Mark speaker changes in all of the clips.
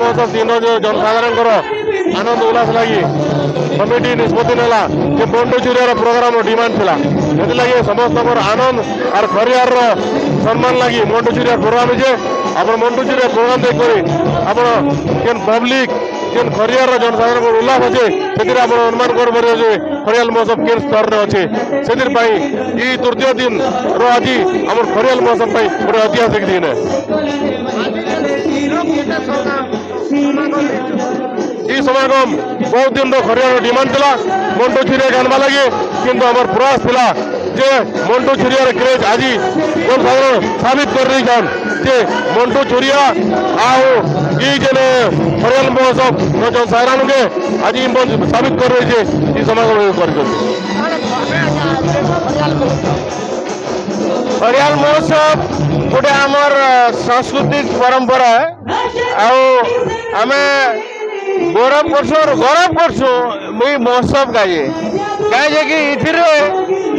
Speaker 1: महोत्सव दिन जो जनसाधारण आनंद उल्लास लगी कमिटी निष्पत्ति नेला जे मंटू छुरिया प्रोग्राम डिमांड थिला से लगे समस्त आनंद और खरियार सम्मान लगी मंटू छुरिया प्रोग्राम जे आप मंटू छुरिया प्रोग्राम देख पब्लिक जेन खरियार जनसाधारण उल्लास अच्छे से अनुमान कर खरियाल महोत्सव के स्तर में अच्छे से तृतीय दिन आज आम खरियाल महोत्सव गोटे ऐतिहासिक दिन है। ये समागम बहुत दिन खरियार डिमांड था मंटू छुरिया गानवा लगे किंतु आम प्रयास था जे मंटू छुरियार क्रेज आज जनसाधारण साबित कर रही छन जे मंटू छुरिया आने खरियाल महोत्सव जनसाधारण के आज साबित कर रही है समागम कर
Speaker 2: खरियाल महोत्सव गोटे आमर सांस्कृतिक परंपरा आमे गौरव करसु मुई महोत्सव का ये कहे कि इथिरे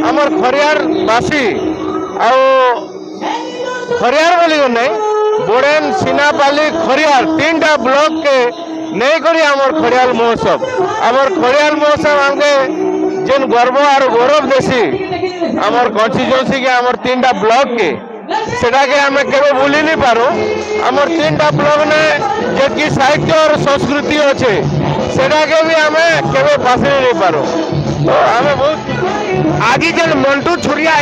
Speaker 2: आमर खरियार बासी खरियार बोली नहीं बोरेन सिनापाली खरियार 3टा ब्लॉक के नहीं करी आमर खरियाल महोत्सव हमके जेन गर्व और गौरव देसी आमर कन्स्टिट्यूएंसी के आमर 3टा ब्लॉक के सेटा के हमें केवे भूली नहीं पारो आमर 3टा ब्लॉक ने जेकी साहित्य और संस्कृति अच्छे सेटा के भी हमें केवे पास नहीं पारो तो हमें बहुत आज जेन मंटू छुरिया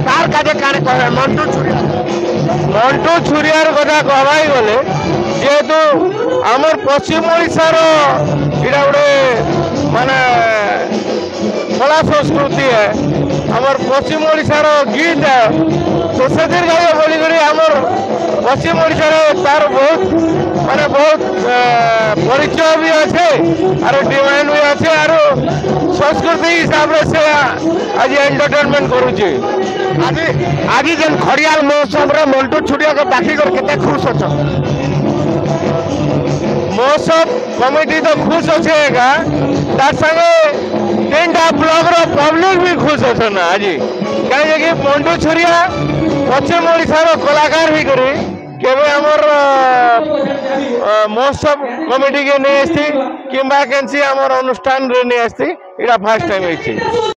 Speaker 2: तार काजे काने कहे मंटू छुरियार कथा कहवाई गले जेहेतु आमर पश्चिम ओडिशार इटा गोटे माने कला संस्कृति है आमर पश्चिम ओडिशार गीत है तो से बोलिक आमर पश्चिम ओडिशार तार बहुत माने बहुत परिचय भी अच्छे और डिमांड भी अच्छे और संस्कृति हिसाब से आज एंटरटेनमेंट करुचे आज जेन खरियाल महोत्सव रे मंटू छुरिया को बाकी कर केते खुश अच्छा महोत्सव कमिटी तो खुश अच्छे तार संगे 3टा ब्लॉक रो पब्लिक भी खुश अच्छे ना आज कहीं कि मंटू छुरिया पश्चिम ओडिशार कलाकार भी करी केवे आमर महोत्सव कमिटी के नहीं आसती कि आमर अनुष्ठान रे नहीं आसती इटा फर्स्ट टाइम है।